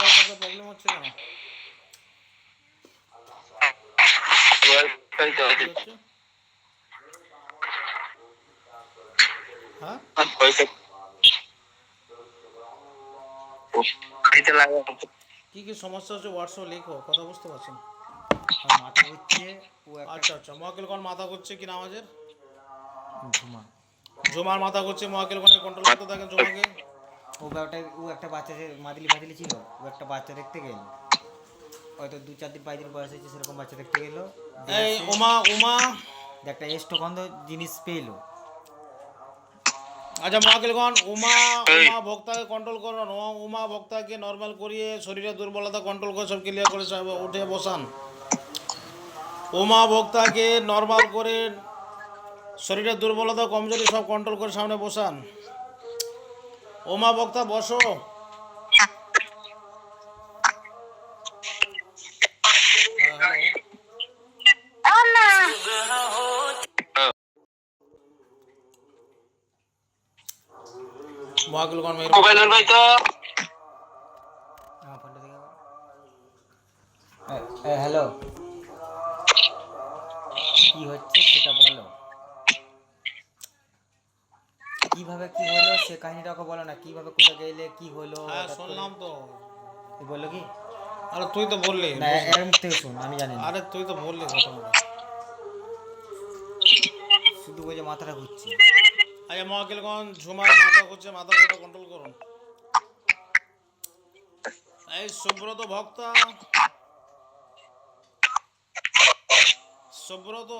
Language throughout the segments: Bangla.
ওয়াইফাই করতে প্রবলেম হচ্ছে কেন? ওয়াইফাই তো কি হচ্ছে? হ্যাঁ ওয়াইফাই বাড়িতে লাগা কি কি সমস্যা হচ্ছে হোয়াটসঅ্যাপ লিখো, কথা বুঝতে পারছেন? আর মাথা ঘুরছে। ও একটা আচ্ছা আচ্ছা, মহাকেল কোন মাথা করছে কি নাম আছে? ঝুমা। জমার মাথা করছে, মহাকেল কোনে কন্ট্রোল করতে থাকেন জমাকে। ও একটা বাচ্চা মাদিলি ফাদিলি ছিল, ও একটা বাচ্চা দেখতে গেল, হয়তো 2-4 দিন 5 দিন বয়স হয়েছে, সেরকম বাচ্চা দেখতে গেল। এই উমা উমা, একটা এষ্টগন্ধ জিনিস পেলো। আচ্ছা মহাকেলগণ, উমা উমা ভক্তাকে কন্ট্রোল করুন, উমা ভক্তাকে নর্মাল করিয়ে শরীরের দুর্বলতা কন্ট্রোল করে সব ক্লিয়ার করে সব উঠে বসান। উমা ভক্তাকে নর্মাল করে শরীরের দুর্বলতা কমজোরি সব কন্ট্রোল করে সামনে বসান। উমা ভক্তা বসো। মহাকেলগণ মোবাইল ভাই তো আমার ফোনটা দেখে হ্যালো, কি হচ্ছে সেটা বলো, কিভাবে কি হলো সে কাহিনীটাকে বলো না, কিভাবে কোথাও গেলে কি হলো। হ্যাঁ শুনলাম তো। তুই বললো কি? আরে তুই তো বললি না এর মুখ থেকে শুন, আমি জানি না। আরে তুই তো বললি ঘটনাটা। শুধু বলছে মাথাটা ঘুরছে। আচ্ছা মহাকেলগণ, ঝুমার মাথা করছে, মাথা ঘোটা কন্ট্রোল করুন। এই সুব্রত ভক্তা, সুব্রত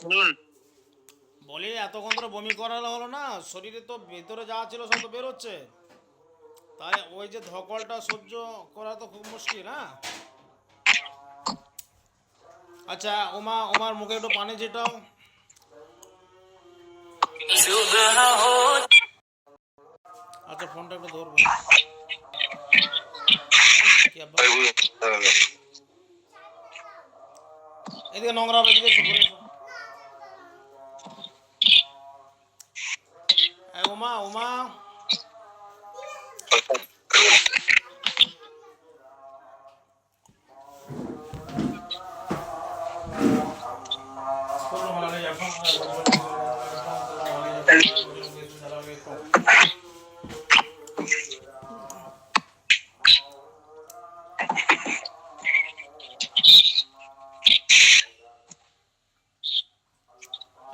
শুনুন বলি এতক্ষণ ধরে বমি করালে হলো না, শরীরে তো ভিতরে যা ছিল সব তো বেরোচ্ছে, তাই ওই যে ধকলটা সহ্য করা তো খুব মুশকিল। হ্যাঁ আচ্ছা উমার মুখে একটু পানি যেটাও। আচ্ছা ফোনটা একটু ধরবো। কি আব্বা? এদিকে নোংরা হবে, এদিকে এসো, ঘুরে এসো। উমা উমা,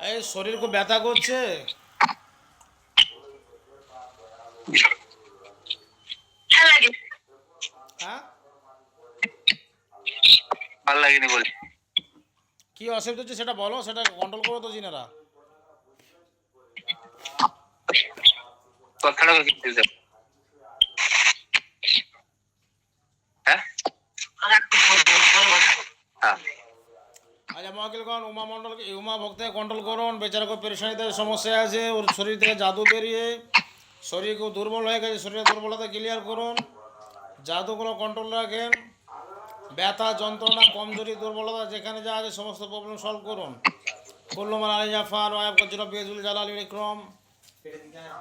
এই শরীর খুব ব্যথা করছে। হ্যাঁ ভালো লাগেনি বলে কি অসুবিধা হচ্ছে সেটা বলো, সেটা কন্ট্রোল করো তো জিনারা। কথাটা বুঝতে যাব হ্যাঁ হ্যাঁ আচ্ছা মহাকিলগণ, উমা ভক্তকে কন্ট্রোল করুন, বেচারা খুব পেরেশানিতে সমস্যা আছে, ওর শরীর থেকে জাদু বেরিয়ে শরীর খুব দুর্বল হয়ে গেছে, শরীরের দুর্বলতা ক্লিয়ার করুন, জাদুগুলো কন্ট্রোল রাখেন, ব্যথা যন্ত্রণা কমজোরি দুর্বলতা যেখানে যা আছে সমস্ত প্রবলেম সলভ করুন। কুল্লুমান আলিয়া ফান ওয়াব গজরা বেজুল জালাল ইকরাম,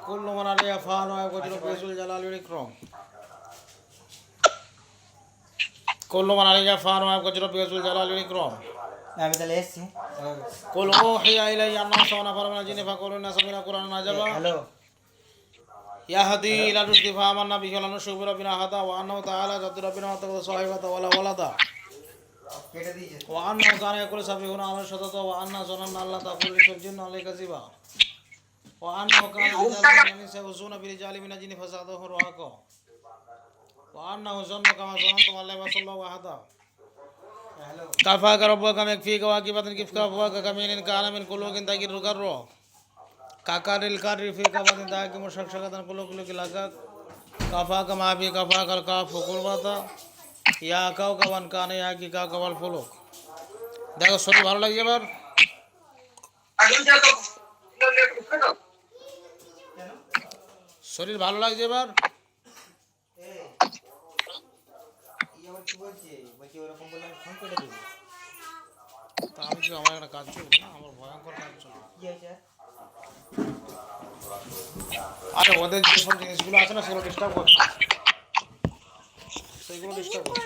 কুল্লুমান আলিয়া ফান ওয়াব গজরা বেজুল জালাল ইকরাম, কুল্লুমান আলিয়া ফান ওয়াব গজরা বেজুল জালাল ইকরাম। আমি তাহলে এসছি। কুল ওহিয়া ইলাইয়া আন্নাহু সাওয়ানা ফারমানা জিনি ফাকুলুনা সামিনা কুরআন নাজাবা হ্যালো, ইয়াহদি ইলা রুশদি ফাআমান্না বিহি ওয়া নুশরিকু বিনা হাদা ওয়া আন্নাহু তাআলা জাদ্দু রাব্বিনা ওয়া তাকাদা সাহিবাতা ওয়ালা ওয়ালাদা কেটে দিয়েছে। ওয়া আন্নাহু কানা ইয়াকুলু সাবিহুনা আমাল শাতাতা ওয়া আন্না জানান্না আল্লাহ তাকুলু লিসাল জিন্না আলাইকা যিবা ওয়া আন্নাহু কানা রিজালুন মিন নিসা ওয়াজুনা বিরিজালি মিনাল জিন্নি ফাসাদাহু রাহাকা ওয়া আন্নাহু জান্না কামা জানান্তুম আল্লাহ ওয়া সাল্লাল্লাহু আহাদা হ্যালো, কাফাকা রাব্বুকা মিকফিকা ওয়া কিবাতান কিফকা ফাকা কামিনিন কানা মিন কুলুকিন তাকিরুল কাররু কাকারিল কারি ফিকা বাদিন তাকি মুশাকশাকাতান কুলুকুলুকি লাগাক কাফাকা মাবি কাফাকাল কাফু কুরবাতা ইয়া কাওকাবান কানা ইয়া কি কাওকাবাল ফুলুক। দেখো শরীর ভালো লাগছে এবার? শরীর ভালো লাগছে এবার? কি বলছে? বলছি ওরকম বলে আমি ফোন কেটে দেবো। তা আমি কি, আমার একটা কাজ চলবে না, আমার ভয়ঙ্কর কাজ চলবে। কি হয়েছে? আরে ওদের যেসব জিনিসগুলো আছে না সেগুলো ডিস্টার্ব করছে। সেইগুলো ডিস্টার্ব করছে।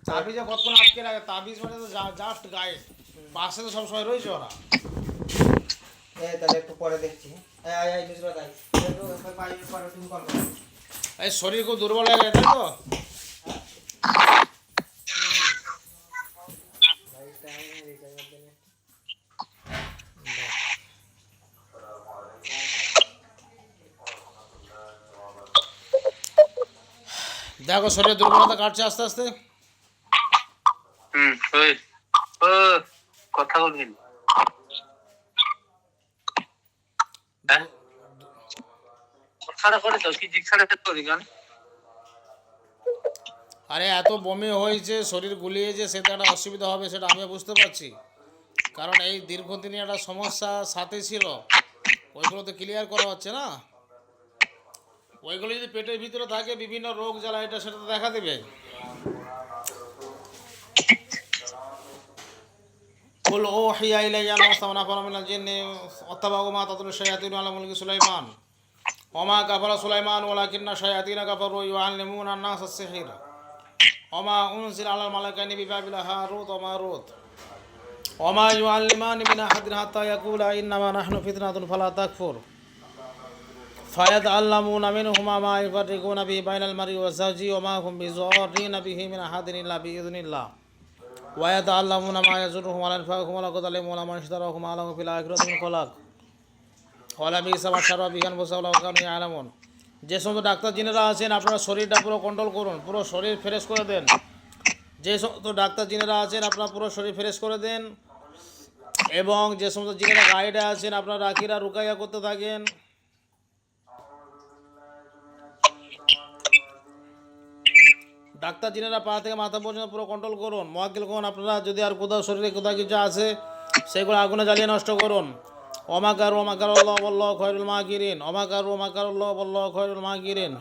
তাবিজে কতক্ষণ আটকে রাখে, তাবিজ মানে তো জাস্ট গায়ে, পাশে তো সবসময় রয়েছে ওরা। তাহলে একটু পরে দেখছি। এই নুসরাত আই একটু 5 মিনিট পরে তুমি কল করো। এই শরীর খুব দুর্বল হয়ে গেছে, তাই তো? দেখো শরীরের দুর্বলতা কাটছে আস্তে আস্তে। ওই ও কথা বলবেন কথাটা করে তো কি জিজ্ঞাসা করি গান। আরে এত বমি হয়েছে, শরীর গুলিয়েছে, সেটা একটা অসুবিধা হবে, সেটা আমিও বুঝতে পারছি। কারণ এই দীর্ঘদিনের একটা সমস্যা সাথে ছিল, ওইগুলো তো ক্লিয়ার করা হচ্ছে না। ওইগুলো যদি পেটের ভিতরে থাকে, বিভিন্ন রোগ জ্বালা এটা সেটা তো দেখা দেবে। قل أوحي إلي أنه استمع نفر من الجن واتبعوا ما تتلو الشياطين على ملك سليمان وما كفر سليمان ولكن الشياطين كفروا يعلمون الناس السحر وما أنزل على الملكين ببابل هاروت وماروت وما يعلمان من أحد حتى يقولا إنما نحن فتنة فلا تكفر فيتعلمون منهما ما يفرقون به بين المرء والزوج وما هم بضارين به من أحد إلا بإذن الله ويتعلمون ما يضرهم ولا ينفعهم ولقد علموا لمن اشتراه ما له في الآخرة من خلاق ولبئس ما شروا به أنفسهم لو كانوا يعلمون। যে সমস্ত ডাক্তার জিনেরা আছেন, আপনারা শরীরটা পুরো কন্ট্রোল করুন, পুরো শরীর ফ্রেশ করে দেন। যে সমস্ত ডাক্তার জিনেরা আছেন, আপনারা পুরো শরীর ফ্রেশ করে দেন। এবং যে সমস্ত জিনেরা গাইডে আছেন, আপনারা রাকিরা রুকাইয়া করতে থাকেন। ডাক্তার জিনেরা পা থেকে মাথা পর্যন্ত পুরো কন্ট্রোল করুন। মোয়াক্কিল কোন আপনারা যদি আর কোথাও শরীরে কোথাও কিছু আছে, সেগুলো আগুনে জ্বালিয়ে নষ্ট করুন। ওমাকার আল্লাহ বল্লাহ খয়রুল মাকিরিন, ওমাকার আল্লাহ বল্লাহ খয়রুল মাকিরিন।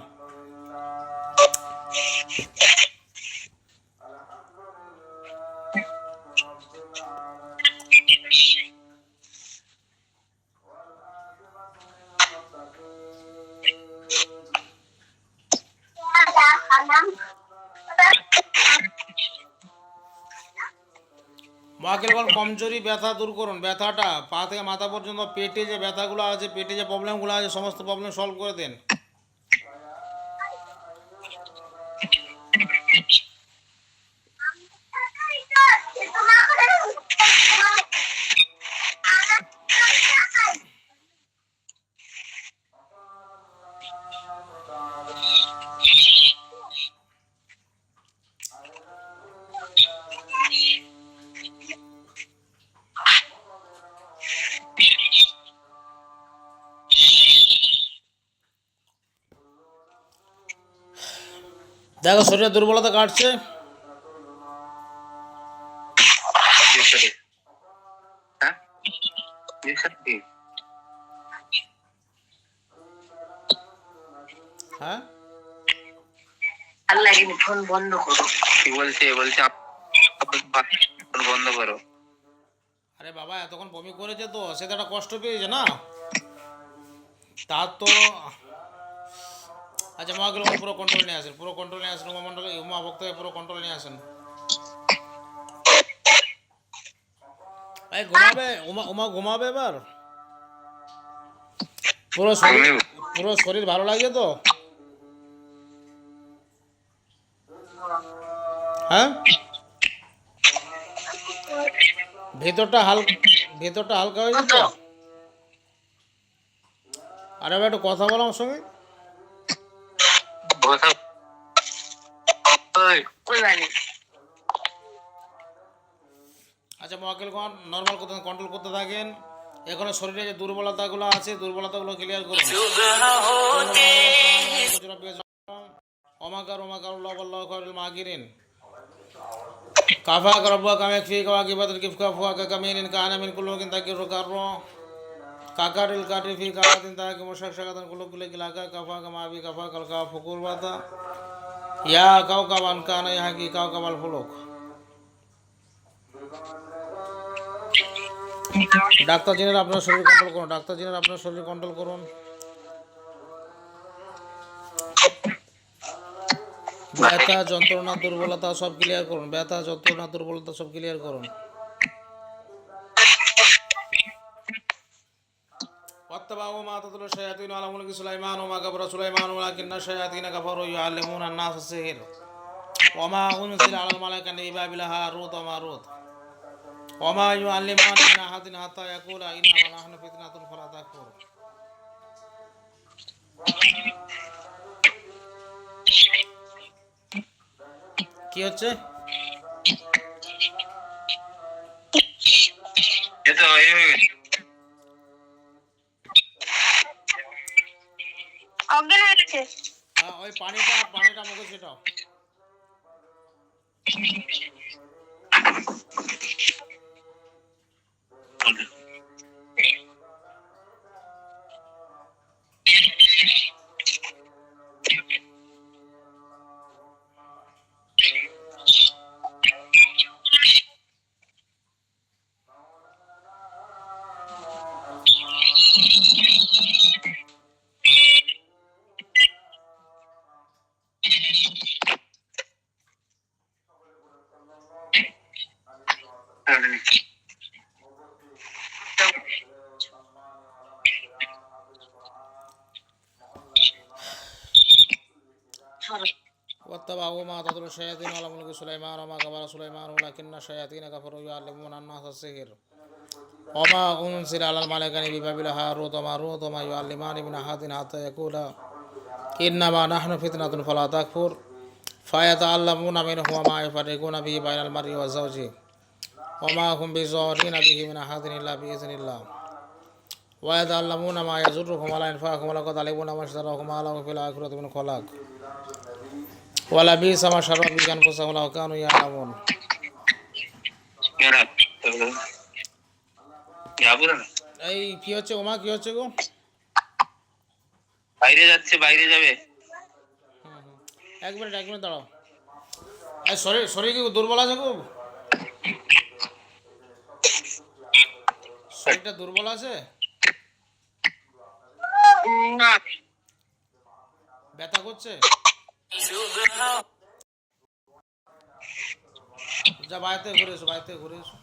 মোয়াক্কিলগণ কমজোরি ব্যথা দূর করুন, ব্যথাটা পা থেকে মাথা পর্যন্ত, পেটে যে ব্যথাগুলো আছে, পেটে যে প্রবলেমগুলো আছে, সমস্ত প্রবলেম সলভ করে দেন। দেখো শরীরের দুর্বলতা কাটছে। হ্যাঁ জিজ্ঞাসা কি হ্যাঁ আর লাগেনি, ফোন বন্ধ করো। কি বলছে ফোন বন্ধ করো। আরে বাবা এতক্ষণ বমি করেছে তো, সে তো একটা কষ্ট পেয়েছে না, তার তো। আচ্ছা মোয়াক্কিল পুরো কন্ট্রোল নিয়ে আসেন, পুরো কন্ট্রোল নিয়ে আসেন। উমা ভক্তকে পুরো কন্ট্রোল নিয়ে আসেন। এই ঘুমাবে, উমা ঘুমাবে এবার। পুরো শরীর ভালো লাগে তো? হ্যাঁ ভেতরটা হালকা হয়ে যেত। আরে ভাই একটু কথা বলো আমার সঙ্গে। আচ্ছা মোয়াক্কিলগণ নর্মাল কন্ট্রোল করতে থাকেন। এখন শরীরে যে দুর্বলতাগুলো আছে, দুর্বলতাগুলো ক্লিয়ার করুন। ওমাকার আল্লাহ বল্লাহ খয়রুল মাকিরিন কাফা রব্বা কামেক ফি কাওয়াকিবাতুল কিফকা ফুয়াকা কামিনিন কানা মিন কুল্লুকিন তাকিরু কাররু কাকারিল কাটি ফি কারাতিন তাকি মুশাকশাকাতান কুল্লুকুল কিলাকা কাফা কামাবি কাফা কালকা ফুকুর বাতা ইয়া কাওকাবান কানা ইয়াকি কাওকাবাল ফুলুক। ডাক্তার জিনেরা আপনার শরীর কন্ট্রোল করুন, ডাক্তার জিনেরা আপনার শরীর কন্ট্রোল করুন। ব্যথা যন্ত্রণা দুর্বলতা সব ক্লিয়ার করুন, ব্যথা যন্ত্রণা দুর্বলতা সব ক্লিয়ার করুন। واتبعوا ما تتلو الشياطين على ملك سليمان وما كفر سليمان ولكن الشياطين كفروا يعلمون الناس السحر وما أنزل على الملائكة ببابل هاروت وماروت وما يعلمان من أحد حتى يقولا إنما نحن فتنة فلا تكفر। কি হচ্ছে? এ তো এই হয়ে গেছে। অজ্ঞান হয়ে গেছে। ওই পানিটা মুখে ছিটাও। واتبعوا ما تتلو الشياطين على ملك سليمان وما كفر سليمان ولكن الشياطين كفروا يعلمون الناس السحر وما أنزل على الملائكة ببابل هاروت وماروت وما يعلمان من أحد حتى يقولا إنما نحن فتنة فلا تكفر فيتعلمون منهما ما يفرقون به بين المرء وزوجه وما هم بضارين به من أحد إلا بإذن الله ويتعلمون ما يضرهم ولا ينفعهم ولقد علموا ما اشتراه ما له في الآخرة من خلاق ولبئس ما شروا به أنفسهم لو كانوا يعلمون। এই কি হচ্ছে ওমা, কি হচ্ছে গো? বাইরে যাচ্ছে, বাইরে যাবে। এক মিনিট দাঁড়াও। শরীর কি দুর্বল আছে গো? শরীরটা দুর্বল আছে? না, ব্যথা করছে? যা বাইরে থেকে ঘুরে এসো,